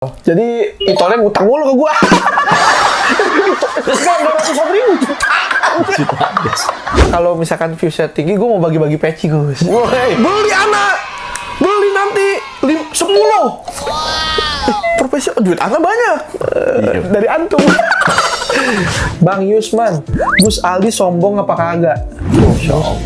Jadi Itolnya ngutang mulu ke gua. Sekarang 200.000 Kalau misalkan viewsnya tinggi, gua mau bagi-bagi peci, Gus. Beli anak, beli nanti 10. Profesi duit anak banyak dari antum. Bang Yusman, Gus Aldi sombong apa kagak? Masya Allah.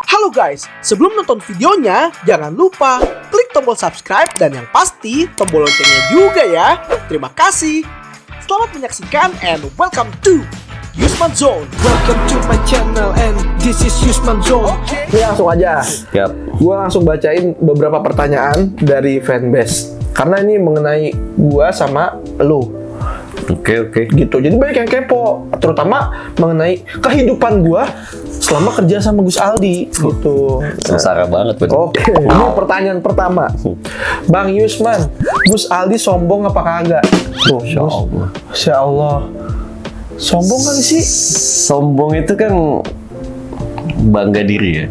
Halo guys, sebelum nonton videonya, jangan lupa klik tombol subscribe dan yang pasti tombol loncengnya juga ya. Terima kasih. Selamat menyaksikan and welcome to Yusman Zone. Welcome to my channel and this is Yusman Zone. Ini langsung aja. Yap. Gua langsung bacain beberapa pertanyaan dari fanbase. Karena ini mengenai gua sama lu. Oke. Gitu. Jadi banyak yang kepo, terutama mengenai kehidupan gua selama kerja sama Gus Aldi gitu. Sengsara banget betul. Oke, ini pertanyaan pertama. Bang Yusman, Gus Aldi sombong apa kagak? Tuh, Masya Gus. Allah. Masya Allah. Sombong kali sih? Sombong itu kan bangga diri ya.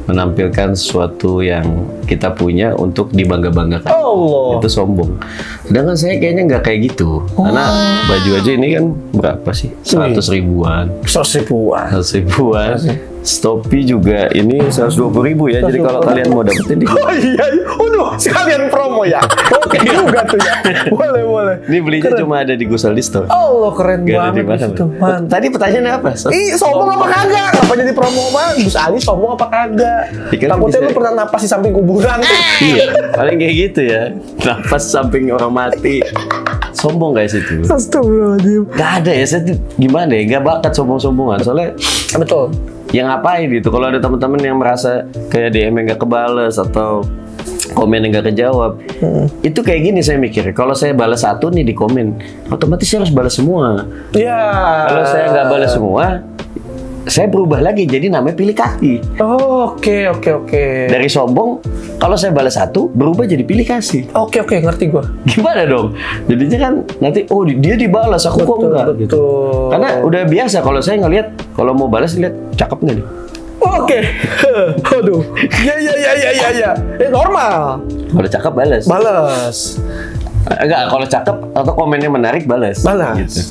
Menampilkan sesuatu yang kita punya untuk dibangga-banggakan. Allah. Itu sombong. Sedangkan saya kayaknya nggak kayak gitu. Karena baju aja ini kan berapa sih? 100 ribuan. 100 ribuan. 100 ribuan. Stopi juga ini 120.000 ya. Jadi kalau kalian mau dapetin di Oh iya, udah sekalian promo ya. Oke juga tuh ya. Boleh. ini belinya cuma ada di Gus Aldi Store. Allah keren Gak ada banget di mana. itu. Tadi pertanyaannya apa? Ih, sombong apa kagak? Kenapa jadi promo bang? Gus Aldi sombong apa kagak? Ikan Takutnya bisa- lu pernah napas di samping kuburan tuh. Iya, paling kayak gitu ya. Nafas samping orang mati. Sombong guys itu. Astagfirullahaladzim. Gak ada ya, saya tuh gimana ya, gak bakat sombong-sombongan. Soalnya Betul. yang ngapain gitu, kalau ada teman-teman yang merasa kayak DM yang gak kebales atau komen yang gak kejawab, itu kayak gini saya mikir, kalau saya balas satu nih di komen, otomatis saya harus balas semua. Iya. Kalau saya nggak balas semua, saya berubah lagi jadi namanya pilih kasih. Oke. Dari sombong, kalau saya balas satu, berubah jadi pilih kasih. Oke, ngerti gua. Gimana dong? Jadinya kan nanti, oh dia dibalas, aku kok enggak gitu. Betul. Karena udah biasa kalau saya ngelihat, kalau mau balas lihat cakep nggak nih? Oke. Aduh. Iya. Normal. Kalau cakep balas. Balas. Enggak, kalau cakep atau komennya menarik balas. Balas. Gitu.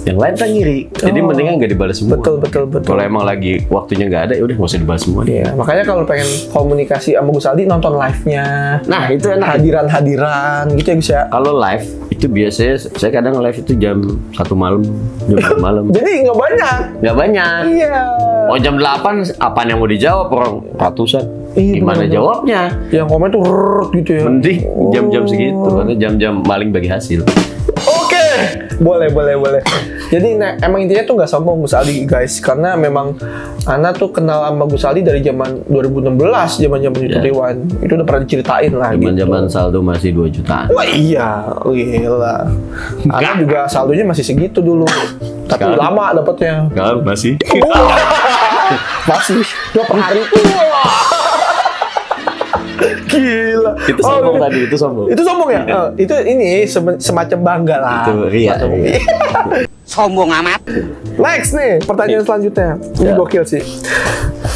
Yang lain kan ngiri. Jadi Oh. mendingan nggak dibalas semua. Betul. Kalau emang lagi waktunya nggak ada, ya udah nggak usah dibalas semua. Iya, makanya kalau pengen komunikasi sama Gus Aldi nonton live-nya. Nah, itu enak. Hadiran gitu ya Gus ya. Kalau live itu biasanya saya kadang live itu jam 1 malam, jam 2 malam. Jadi nggak banyak. Nggak banyak. Iya. Oh jam 8 apaan yang mau dijawab orang ratusan. Iya, Gimana bener. jawabnya? Yang komen tuh rrrr gitu ya. Mending jam-jam Oh. segitu karena jam-jam maling bagi hasil. Oke. Boleh. Jadi emang intinya tuh nggak sombong Gus Aldi guys, karena memang Ana tuh kenal sama Gus Aldi dari zaman 2016, zaman YouTube Ya. Dewan. Itu udah pernah diceritain lah Zaman-zaman gitu. saldo masih 2 jutaan. Wah iya, gila. Ana juga saldonya masih segitu dulu. Tapi Sekarang? lama dapatnya. Kalau masih. Masih 2 per hari. Wah. Gila. Itu sombong tadi, itu sombong. Itu sombong ya? Itu ini semacam bangga lah. Itu ria. Sombong amat. Next nih, pertanyaan selanjutnya. Ini Ya. gokil sih.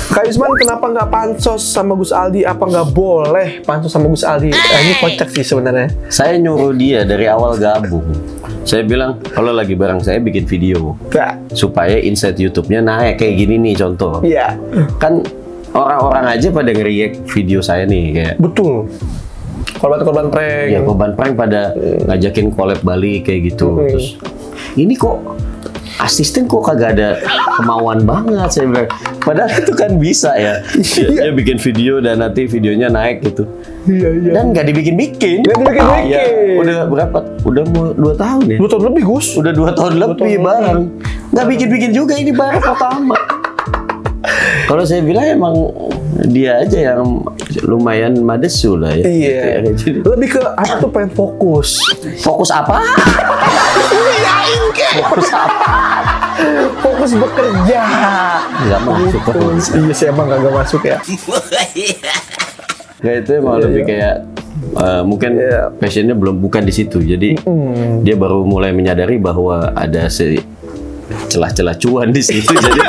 Kak Yusman, kenapa nggak pansos sama Gus Aldi? Apa nggak boleh pansos sama Gus Aldi? Ini kocak sih sebenarnya. Saya nyuruh dia dari awal gabung. Saya bilang kalau lagi bareng saya bikin video Nggak. supaya insight YouTube-nya naik kayak gini nih contoh. Iya, Kan orang-orang aja pada nge-react video saya nih kayak betul. Korban prank. ya korban prank pada ngajakin collab balik kayak gitu. Terus ini kok asisten kok kagak ada kemauan banget saya bilang. Padahal itu kan bisa ya. Dia bikin video dan nanti videonya naik gitu. Iya. Dan nggak dibikin-bikin. Nggak dibikin-bikin. Ya, udah berapa? Udah mau 2 tahun ya? 2 tahun lebih, Gus. Udah 2 tahun lebih tahun bareng. Nggak bikin-bikin juga ini baru pertama. Kalau saya bilang emang dia aja yang lumayan madesu lah ya. Iya. Gitu ya. Jadi, Lebih ke apa tuh pengen fokus. fokus apa? Fokus apa? Fokus bekerja. Nggak masuk Gitu. fokus. Iya sih emang kagak masuk ya. Nggak, itu emang lebih kayak mungkin Iya. passionnya bukan di situ. Jadi dia baru mulai menyadari bahwa ada celah-celah cuan di situ. Jadi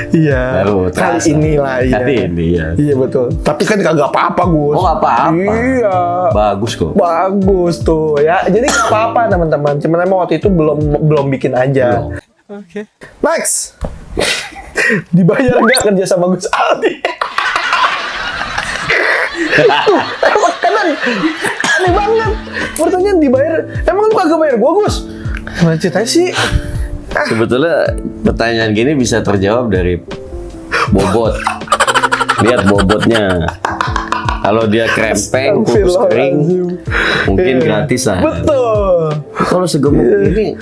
Iya. Baru Kali terasa. ini lah. Iya. Kali ini ya. Iya betul. Tapi kan kagak apa-apa Gus. Oh, nggak apa-apa. Iya. Bagus kok. Bagus tuh ya. Jadi nggak apa-apa teman-teman. Cuman emang waktu itu belum bikin aja. Oke. Next. Dibayar nggak kerja sama Gus Aldi? Emang kanan aneh banget. Pertanyaan dibayar. Emang lu kagak bayar gua Gus? Gimana ceritanya sih? Sebetulnya pertanyaan gini bisa terjawab dari bobot. Lihat bobotnya. Kalau dia krempeng, kurus kering, mungkin Iya. gratisan. Betul. Kalau segemuk ini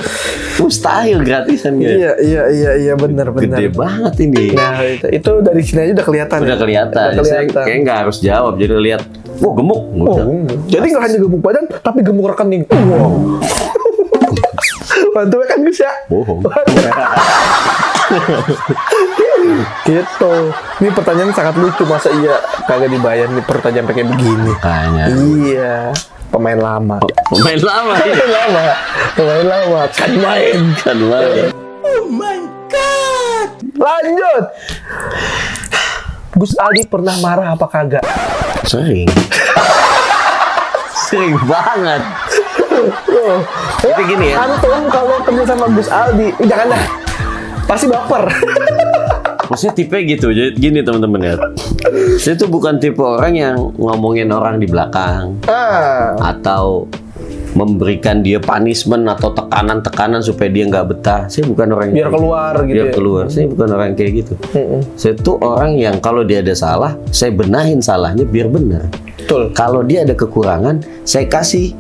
mustahil gratisan ya. Iya benar. Gede banget ini. Nah, itu dari sini aja udah kelihatan. Udah kelihatan. Udah Saya kelihatan. kayak nggak harus jawab. Jadi lihat, wah gemuk. Oh, Udah. jadi nggak hanya gemuk badan, tapi gemuk rekening. Wow. Bantu kan Gus ya? Bohong. Gitu. Ini pertanyaan sangat lucu, masa iya kagak dibayar nih pertanyaan kayak begini? Makanya. Iya, pemain lama. Pemain lama ya. Pemain lama, kan main. Kan main. Lanjut. Gus Aldi pernah marah apa kagak? Sering. Sering banget. Oh, Tapi gini ya. Antum kalau kerja sama Gus Aldi, jangan dah. Pasti baper. Maksudnya tipe gitu. Jadi gini teman-teman ya. Saya tuh bukan tipe orang yang ngomongin orang di belakang atau memberikan dia punishment atau tekanan-tekanan supaya dia nggak betah. Saya bukan orang Biar keluar gitu biar ya. keluar. Saya bukan orang kayak gitu. Saya tuh orang yang kalau dia ada salah, saya benahin salahnya biar benar. Betul. Kalau dia ada kekurangan, saya kasih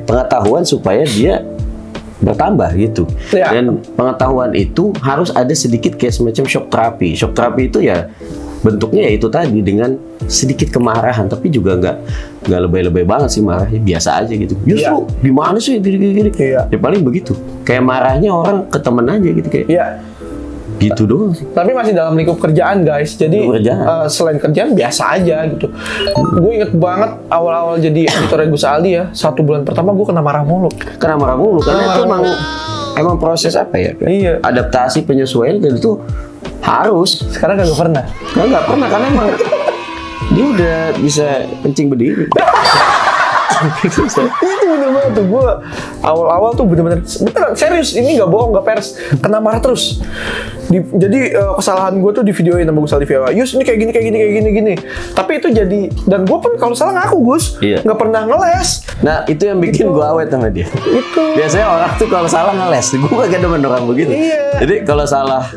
pengetahuan supaya dia bertambah gitu. Ya. Dan pengetahuan itu harus ada sedikit kayak semacam shock terapi. Shock terapi itu ya bentuknya ya itu tadi dengan sedikit kemarahan, tapi juga nggak lebay-lebay banget sih marahnya, biasa aja gitu. Justru gimana sih gini-gini? Iya. Ya paling begitu. Kayak marahnya orang ke temen aja gitu kayak. Iya. Gitu doang sih. Tapi masih dalam lingkup kerjaan guys. Jadi Lingkup kerjaan. selain kerjaan biasa aja gitu. Gue inget banget awal-awal jadi editor Gus Aldi ya. 1 bulan pertama gue kena marah mulu. Karena marah mulu karena Marah itu mulu. emang proses apa ya? Iya. Adaptasi penyesuaian dan itu harus. Sekarang kagak pernah. Nggak pernah karena emang dia udah bisa kencing berdiri. Itu bener banget tuh. Gue awal-awal tuh bener-bener serius. Ini nggak bohong, nggak pers. Kena marah terus. Jadi kesalahan gue tuh di videoin sama Gus Aldi Viewa. Yus ini kayak gini. Tapi itu jadi, dan gue pun kalau salah ngaku Gus. Iya. Nggak pernah ngeles. Nah itu yang bikin gue awet sama dia. Itu. Biasanya orang tuh kalau salah ngeles, gue gak demen orang begitu. Iya. Jadi kalau salah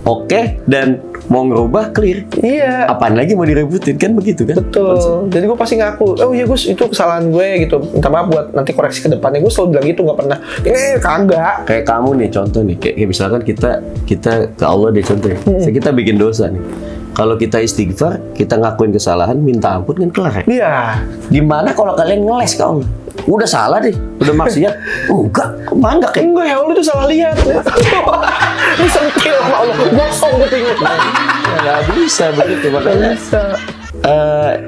oke dan mau ngerubah clear. Iya. Apaan lagi mau direbutin kan begitu kan? Betul. Jadi gue pasti ngaku, oh iya Gus, itu kesalahan gue gitu. Minta maaf buat nanti koreksi ke depannya. Gue selalu bilang gitu, nggak pernah. Ini kagak. Kayak kamu nih contoh nih, kayak misalkan kita ke Allah deh contohnya. Kita bikin dosa nih. Kalau kita istighfar, kita ngakuin kesalahan, minta ampun kan kelar ya? Iya. Gimana kalau kalian ngeles ke Allah? Udah salah deh, udah maksiat. Enggak, kemana kayak Enggak ya, Allah itu salah lihat. Ini sentil sama Allah. Gosong kupingnya. nggak bisa begitu Nggak makanya. bisa.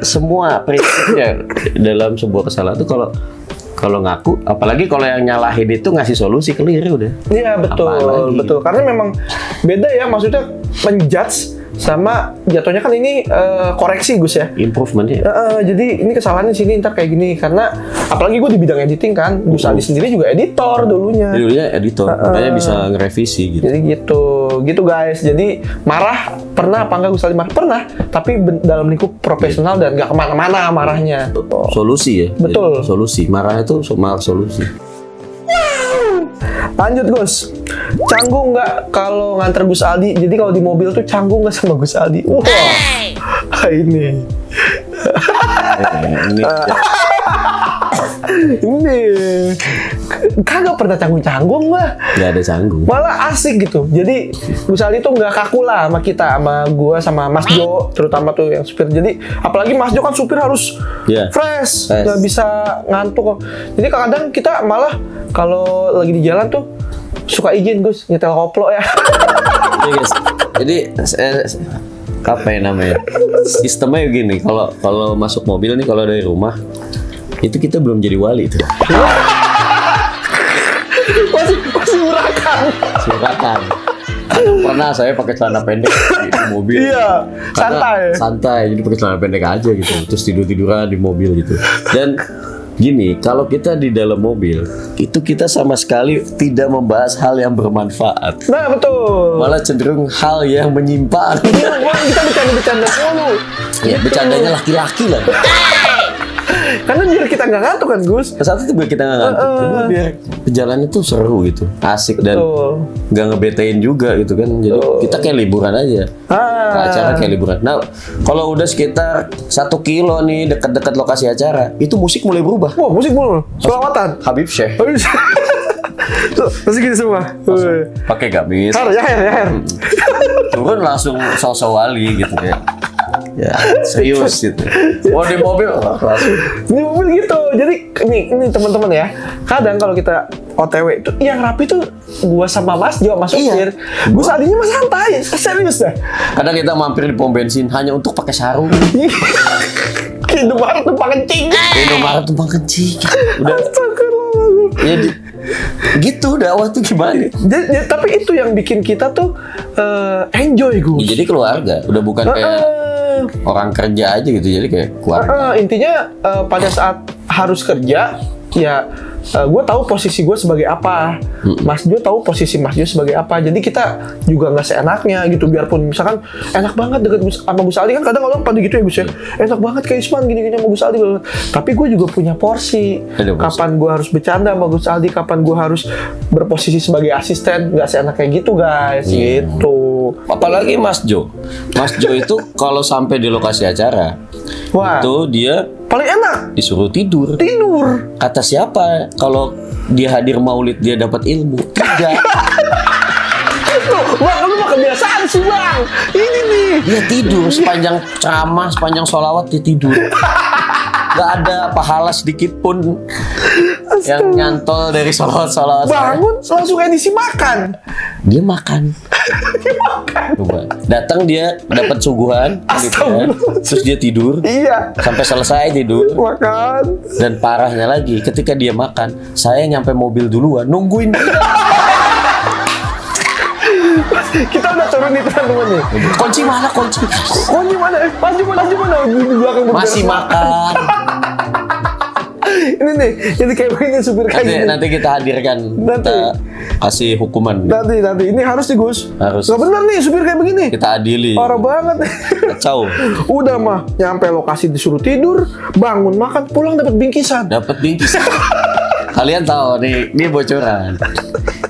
Semua prinsipnya dalam sebuah kesalahan itu kalau ngaku, apalagi kalau yang nyalahin itu ngasih solusi clear udah. Iya betul, Apalagi? betul. Karena memang beda ya, maksudnya menjudge sama jatuhnya kan ini koreksi Gus ya. Improvement ya. Jadi ini kesalahannya sini ntar kayak gini, karena apalagi gue di bidang editing kan. Gus Aldi sendiri juga editor dulunya. Dulunya editor, makanya bisa ngerevisi gitu. Jadi gitu guys. Jadi marah pernah apa enggak Gus Aldi marah? Pernah, tapi dalam lingkup profesional dan nggak kemana-mana marahnya. Solusi ya. Betul. Jadi, solusi. Marah itu malah solusi. Lanjut Gus, canggung nggak kalau nganter Gus Aldi? Jadi kalau di mobil tuh canggung nggak sama Gus Aldi? Wah, ini. Ini kagak pernah canggung-canggung lah. Nggak ada canggung. Malah asik gitu. Jadi Gus Aldi tuh nggak kaku lah sama kita, sama gua, sama Mas Jo, terutama tuh yang supir. Jadi apalagi Mas Jo kan supir harus Iya. fresh, nggak bisa ngantuk. Jadi kadang kita malah kalau lagi di jalan tuh suka izin Gus nyetel koplo ya. Iya, guys. Jadi apa ya namanya? Sistemnya gini, kalau masuk mobil nih, kalau dari rumah itu kita belum jadi wali tuh. masih urakan. Silakan. Pernah saya pakai celana pendek di mobil. Iya, Karena santai. santai, jadi pakai celana pendek aja gitu. Terus tiduran di mobil gitu. Dan gini, kalau kita di dalam mobil, itu kita sama sekali tidak membahas hal yang bermanfaat. Nah, betul. Malah cenderung hal yang menyimpang. Iya, wah, kita bercanda-bercanda mulu. Ya, bercandanya laki-laki lah. Karena biar kita nggak ngantuk kan, Gus. Satu tuh biar kita nggak ngantuk, kedua biar perjalanan itu seru gitu, asik dan Betul. nggak ngebetain juga gitu kan. Jadi kita kayak liburan aja. Acara kayak liburan. Nah, kalau udah sekitar 1 kilo nih dekat-dekat lokasi acara, itu musik mulai berubah. Wah, musik mulu. Selawatan. Habib Syekh Tuh, masih gini semua. pakai gamis, Her, ya. turun langsung sosok wali gitu kayak. Ya, serius gitu. Mau di mobil langsung. Di mobil gitu. Jadi ini teman-teman ya. Kadang kalau kita OTW itu yang rapi tuh gua sama Mas Jo sama supir. Gua tadinya mah santai, serius dah. Kadang kita mampir di pom bensin hanya untuk pakai sarung. Ke Indomaret tuh kencing. Indomaret tumpang kencing. Udah Astagfirullah. ya gitu dakwah tuh gimana? Tapi itu yang bikin kita tuh enjoy, Gus. Ya, jadi keluarga, udah bukan kayak orang kerja aja gitu, jadi kayak keluarga. Intinya pada saat harus kerja, ya gue tahu posisi gue sebagai apa, Mas Jo tahu posisi Mas Jo sebagai apa. Jadi kita juga nggak seenaknya gitu. Biarpun misalkan enak banget deket sama Gus Aldi kan, kadang orang pada gitu ya Gus ya, enak banget kayak Isman gini-gini sama Gus Aldi. Tapi gue juga punya porsi. Kapan gue harus bercanda sama Gus Aldi, kapan gue harus berposisi sebagai asisten, nggak seenak kayak gitu guys. Gitu. Apalagi Mas Jo itu kalau sampai di lokasi acara, Wah, itu dia paling enak disuruh tidur. Kata siapa kalau dia hadir maulid dia dapat ilmu? Tidak. Tuh, Bang, lu mah kebiasaan sih, Bang. Ini nih. Dia tidur sepanjang ceramah, sepanjang sholawat dia tidur. Gak ada pahala sedikit pun yang nyantol dari sholawat. Bangun langsung edisi makan. Dia makan. Coba. Datang dia dapat suguhan, terus dia tidur. Iya. Sampai selesai tidur. Makan. Dan parahnya lagi, ketika dia makan, saya nyampe mobil duluan, nungguin dia. Kita udah turun nih teman-teman nih. Kunci mana? Kunci mana? Maju mana? Di belakang berberes. masih makan. Ini nih, jadi kayak begini supir kayak gini. Nanti kita hadirkan, kita kasih hukuman. Nanti. Ini harus nih, Gus. Harus. Gak bener nih supir kayak begini. Kita adili. Parah banget. Kacau. Udah mah, nyampe lokasi disuruh tidur, bangun makan, pulang dapat bingkisan. Dapat bingkisan. Kalian tahu nih, ini bocoran.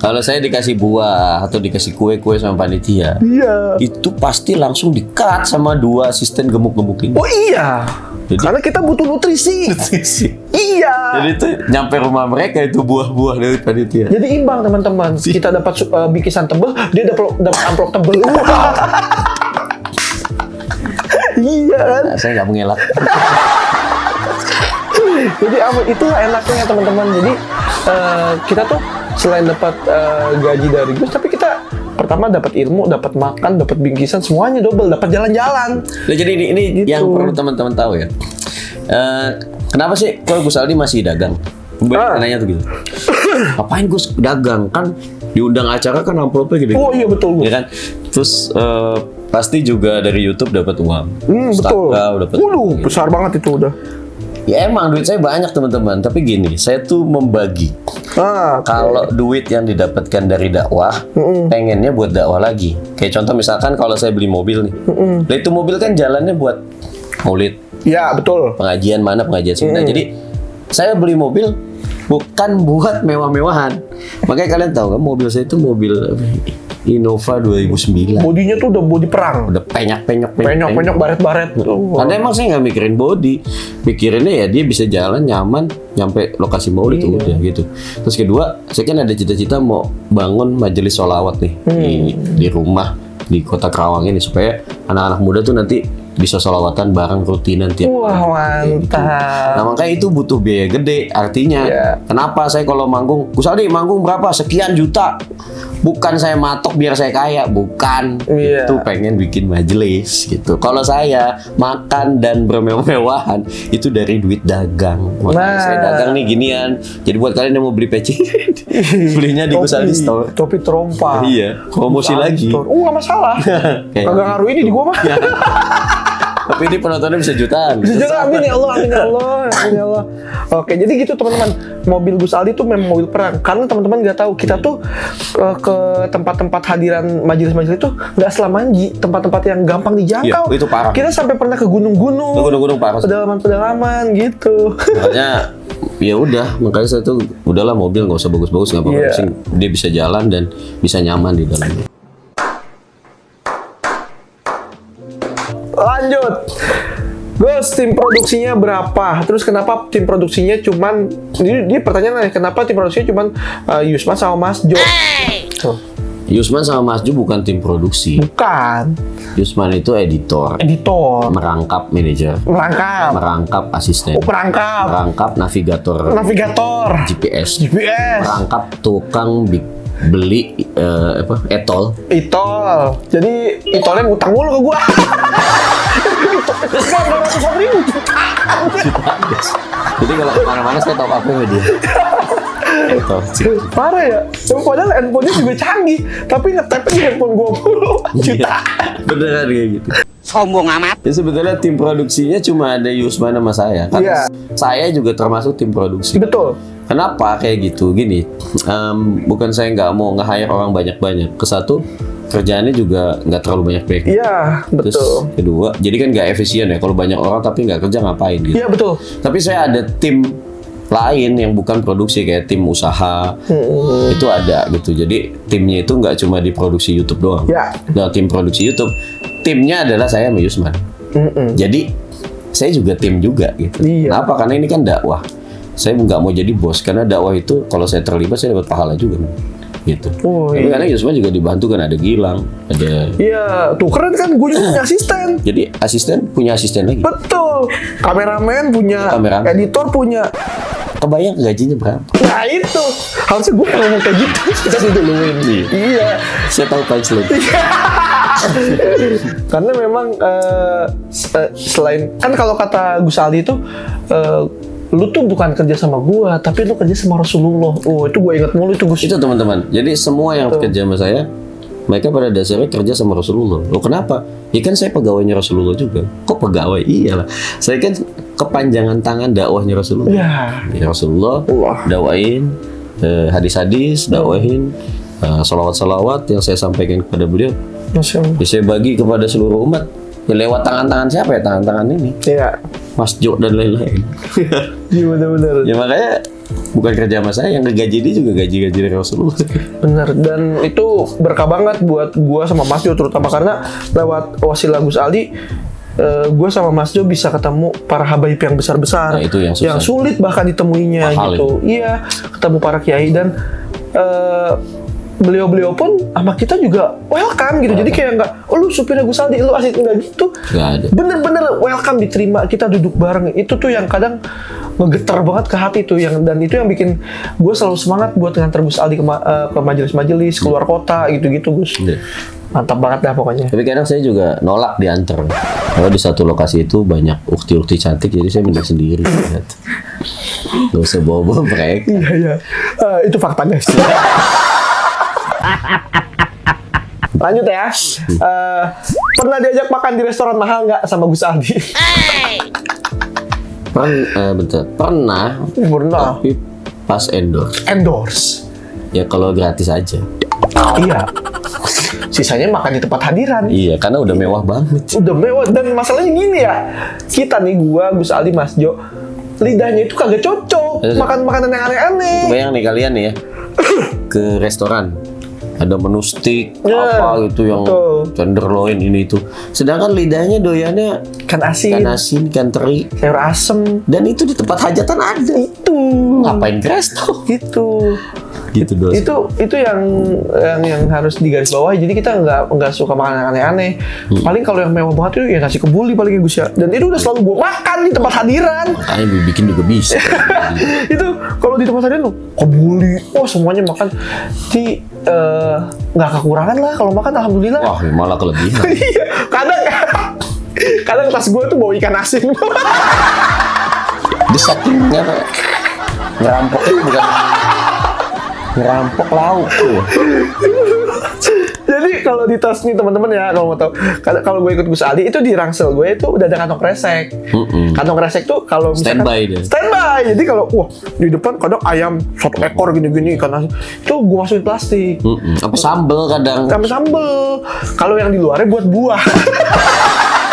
Kalau saya dikasih buah atau dikasih kue-kue sama panitia, Iya. itu pasti langsung di-cut sama 2 asisten gemuk-gemuk ini. Oh iya. Jadi- Karena kita butuh nutrisi. Iya. Jadi itu nyampe rumah mereka itu buah-buah dari panitia. Jadi imbang teman-teman. Kita dapat bingkisan tebel, dia dapat amplop tebel. Iya kan? Nah, saya nggak mengelak. Jadi itulah enaknya teman-teman. Jadi kita tuh selain dapat gaji dari Gus, tapi kita pertama dapat ilmu, dapat makan, dapat bingkisan, semuanya double, dapat jalan-jalan. Nah, jadi ini Gitu. yang perlu teman-teman tahu ya. Kenapa sih kalau Gus Aldi masih dagang? Banyak nanya tuh gitu. Ngapain Gus dagang? Kan diundang acara kan amplopnya gede. Oh iya betul. Ya kan? Terus pasti juga dari YouTube dapat uang. Betul. Dapat. Waduh, besar banget itu udah. Ya emang duit saya banyak teman-teman, tapi gini, saya tuh membagi. Kalau duit yang didapatkan dari dakwah, pengennya buat dakwah lagi. Kayak contoh misalkan kalau saya beli mobil nih, nah itu mobil kan jalannya buat maulid, Ya betul. pengajian sini. Nah, jadi saya beli mobil bukan buat mewah-mewahan. Makanya kalian tahu kan mobil saya itu mobil Innova 2009. Bodinya tuh udah bodi perang. Udah penyok Baret-baret. Karena emang saya nggak mikirin body, mikirinnya ya dia bisa jalan nyaman, nyampe lokasi maulid udah gitu. Terus kedua, saya kan ada cita-cita mau bangun majelis sholawat nih di rumah di Kota Karawang ini supaya anak-anak muda tuh nanti bisa sholawatan bareng rutinan tiap Wah, mantap. Nah makanya itu butuh biaya gede. Artinya Iya. kenapa saya kalau manggung, Gus Aldi manggung berapa? Sekian juta. Bukan saya matok biar saya kaya, bukan. Iya. Itu pengen bikin majelis gitu. Kalau saya makan dan bermewah-mewahan itu dari duit dagang. Makanya Nah. saya dagang nih ginian. Jadi buat kalian yang mau beli peci, belinya di Gus Aldi Store. Topi trompa. Iya, promosi Gus Aldi lagi. Store. Nggak masalah. Kayak- Kagak ngaruh ini di gua mah. Tapi ini penontonnya bisa jutaan. Bisa juga, amin ya Allah, amin ya Allah, amin ya Allah. Oke, jadi gitu teman-teman. Mobil Gus Aldi tuh memang mobil perang. Karena teman-teman nggak tahu, kita tuh ke tempat-tempat hadiran majelis-majelis itu nggak selamanji, tempat-tempat yang gampang dijangkau. Iya, itu parah. Kita sampai pernah ke gunung-gunung, Ke gunung-gunung parah. pedalaman-pedalaman gitu. Makanya ya udah, makanya saya tuh udahlah mobil nggak usah bagus-bagus, nggak apa-apa. Iya. Penting dia bisa jalan dan bisa nyaman di dalamnya. Lanjut. Gus, tim produksinya berapa? Terus kenapa tim produksinya cuman dia pertanyaannya kenapa tim produksinya cuman Yusman sama Mas Jo? Tuh. Yusman sama Mas Ju bukan tim produksi. Bukan. Yusman itu editor, Editor, merangkap manajer, merangkap, merangkap asisten, perangkap, merangkap navigator navigator, GPS, GPS, merangkap tukang beli etol. itol. Jadi itolnya ngutang mulu ke gua. Sekarang 200.000 Jadi kalau kemana-mana saya top up sama dia. Etol. Parah ya. Padahal handphonenya juga canggih, tapi ngetapnya di handphone gua mulu. Juta. Beneran kayak gitu. Sombong amat. Ya sebenarnya tim produksinya cuma ada Yusman sama saya. Kan Iya. saya juga termasuk tim produksi. Betul. Kenapa kayak gitu? Gini, bukan saya nggak mau nge-hire orang banyak-banyak. Kesatu, kerjaannya juga nggak terlalu banyak-banyak. Iya, Terus betul. kedua, jadi kan nggak efisien ya. Kalau banyak orang tapi nggak kerja ngapain gitu. Iya, betul. Tapi saya ada tim lain yang bukan produksi kayak tim usaha. Itu ada gitu. Jadi timnya itu nggak cuma di produksi YouTube doang. Ya. Nah, tim produksi YouTube, timnya adalah saya sama Yusman. Jadi saya juga tim juga gitu. Iya. Kenapa? Karena ini kan dakwah. Saya nggak mau jadi bos karena dakwah itu kalau saya terlibat saya dapat pahala juga gitu. Oh, Tapi iya. karena Yusman juga dibantu kan ada Gilang, ada. Iya, tuh keren kan, gue juga punya asisten. Jadi asisten punya asisten lagi. Betul. Kameramen punya, Kameramen. editor punya. Kebayang gajinya berapa? Nah itu, harusnya gue ngomong kayak gitu. Kita diduluin. Iya. Saya tahu punchline. Karena memang selain kan kalau kata Gus Aldi itu lu tuh bukan kerja sama gua, tapi lu kerja sama Rasulullah. Oh, itu gue ingat mulu itu Gus. Itu teman-teman. Jadi semua yang kerja sama saya, mereka pada dasarnya kerja sama Rasulullah. Loh kenapa? Ya kan saya pegawainya Rasulullah juga. Kok pegawai? Iyalah. Saya kan kepanjangan tangan dakwahnya Rasulullah. Ya. Ya Rasulullah Allah. dakwain hadis-hadis, dakwain salawat-salawat yang saya sampaikan kepada beliau. Masya Allah. Ya, saya bagi kepada seluruh umat. Ya, lewat tangan-tangan siapa ya? Tangan-tangan ini. Iya. Mas Jo dan lain-lain. Iya benar-benar. Ya makanya bukan kerja sama saya, yang ngegaji dia juga gaji-gaji dari Rasulullah. Bener, dan itu berkah banget buat gua sama Mas Jo, terutama karena lewat wasilah Gus Aldi gua sama Mas Jo bisa ketemu para habaib yang besar-besar, Nah, itu yang susah. sulit bahkan ditemuinya Mahal gitu. Iya, ketemu para kiai dan beliau-beliau pun sama kita juga welcome gitu. Jadi kayak nggak, oh lu supirnya Gus Aldi, lu asik, nggak gitu. Nggak ada. Bener-bener welcome, diterima, kita duduk bareng. Itu tuh yang kadang ngegetar banget ke hati tuh, yang dan itu yang bikin gue selalu semangat buat nganter Gus Aldi ke majelis-majelis keluar kota gitu-gitu Gus. Iya. Mantap banget dah pokoknya. Tapi kadang saya juga nolak diantar. Kalau di satu lokasi itu banyak ukti-ukti cantik, jadi saya minta sendiri. Gak usah bawa-bawa mereka. Iya iya. Itu faktanya. Lanjut ya. Pernah diajak makan di restoran mahal nggak sama Gus Aldi? Pernah, Pernah. tapi pas endorse. Endorse. Ya kalau gratis aja. Iya. Sisanya makan di tempat hadiran. Iya, karena udah mewah banget. Udah mewah, dan masalahnya gini ya. Kita nih, gua, Gus Aldi, Mas Jo, lidahnya itu kagak cocok makan makanan yang aneh-aneh. Bayang nih kalian nih ya, ke restoran. Ada menu steak, Ya, apa gitu yang betul. tenderloin ini itu. Sedangkan lidahnya doyannya Kan asin, ikan asin, ikan teri. sayur asem. Dan itu di tempat hajatan ada. Itu. Ngapain ke resto? Gitu. Gitu doang. Itu yang harus digarisbawahi. Jadi kita nggak suka makan aneh-aneh. Paling kalau yang mewah banget itu ya nasi kebuli paling ya Gus ya. Dan itu udah selalu gue makan di tempat hadiran. Makanya bikin juga bisa. Itu kalau di tempat hadiran tuh kebuli, semuanya makan. Jadi nggak kekurangan lah kalau makan, alhamdulillah. Wah, malah kelebihan. Iya, kadang tas gue tuh bawa ikan asin. Dia saking ngerampoknya bukan ngerampok lauk tuh. Jadi kalau di tas nih teman-teman ya, kalau mau tahu, kalau gue ikut Gus Aldi itu di rangsel gue itu udah ada kantong kresek. Kantong kresek tuh kalau misalkan Standby dia. Standby. Jadi kalau di depan kadang ayam 1 ekor gini-gini karena itu gue masukin plastik. Apa sambel kadang. Sampai sambel. Kalau yang di luarnya buat buah.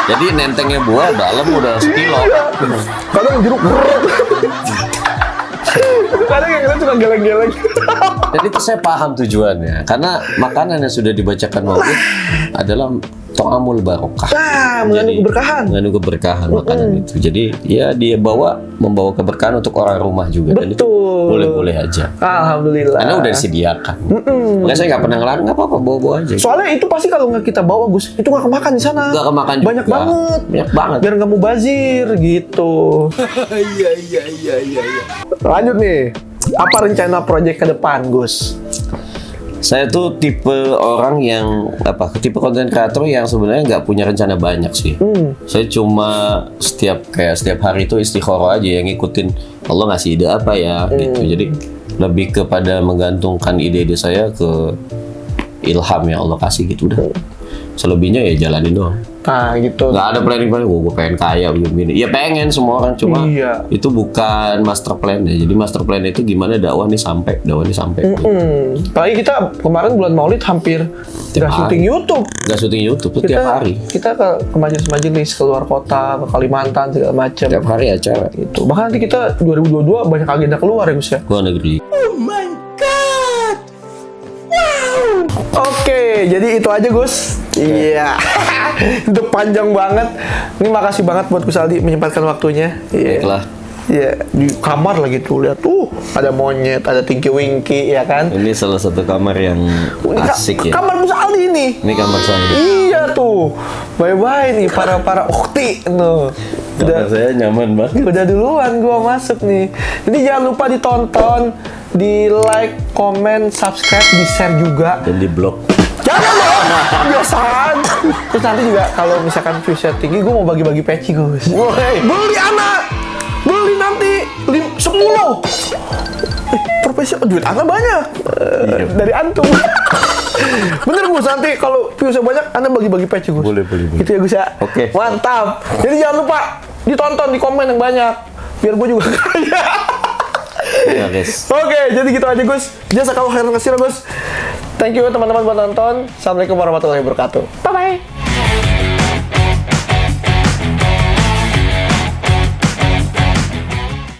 Jadi nentengnya buah dalam udah sekilo. Kadang jeruk. Kadang yang kita suka geleng-geleng. Dan itu saya paham tujuannya, karena makanan yang sudah dibacakan maulid adalah to'amul barokah. Mengandung keberkahan. Mengandung keberkahan makanan itu. Jadi ya dia membawa keberkahan untuk orang rumah juga. Dan itu Betul. boleh-boleh aja. Alhamdulillah. Karena udah disediakan. Makanya saya nggak pernah ngelarang, nggak apa-apa, bawa-bawa aja. Soalnya itu pasti kalau nggak kita bawa Gus, itu nggak kemakan di sana. Nggak kemakan juga. Banyak banget. Banyak banget. Biar nggak mubazir gitu. Iya. Lanjut nih. Apa rencana proyek ke depan, Gus? Saya tuh tipe orang yang tipe konten kreator yang sebenarnya nggak punya rencana banyak sih. Saya cuma setiap hari itu istikharah aja, yang ngikutin Allah ngasih ide apa ya gitu. Jadi lebih kepada menggantungkan ide-ide saya ke ilham yang Allah kasih gitu udah. Selebihnya ya jalanin doang. Nah gitu. Nggak ada planning, gue pengen kaya begini. Ya pengen semua orang, cuma Iya. itu bukan master plan ya. Jadi master plan itu gimana dakwah nih sampai. Apalagi kita kemarin bulan Maulid hampir Tiap nggak hari. syuting YouTube. Nggak syuting YouTube tuh tiap hari. Kita ke majelis-majelis keluar kota, ke Kalimantan segala macam. Tiap hari acara. Gitu. Bahkan nanti kita 2022 banyak agenda keluar ya Gus ya. Luar negeri. Oke, jadi itu aja Gus. Iya. Itu panjang banget. Ini makasih banget buat Gus Aldi menyempatkan waktunya. Iya. Baiklah. Iya, di kamar lagi tuh lihat ada monyet, ada Tinky Winky ya kan. Ini salah satu kamar yang asik ya. Kamar Gus Aldi ini. Ini kamar saya. Iya tuh. Bye-bye nih para ukti tuh. Kamar saya nyaman banget. Udah duluan gua masuk nih. Jadi jangan lupa ditonton, di like, comment, subscribe, di share juga. Dan di blog. Jangan dong, kebiasaan. Terus nanti juga kalau misalkan viewsnya tinggi, gue mau bagi-bagi peci Gus. Beli anak, beli nanti 10. Profesi, duit anak banyak. Dari antum. Bener Gus, nanti kalau viewsnya banyak, Anda bagi-bagi peci Gus. Boleh. Gitu ya Gus ya. Oke. Mantap. Jadi jangan lupa ditonton, di komen yang banyak. Biar gue juga kaya. Ya guys. Oke, jadi gitu aja Gus. Jazakallahu khairan katsira Gus. Thank you teman-teman buat nonton. Assalamualaikum warahmatullahi wabarakatuh. Bye bye.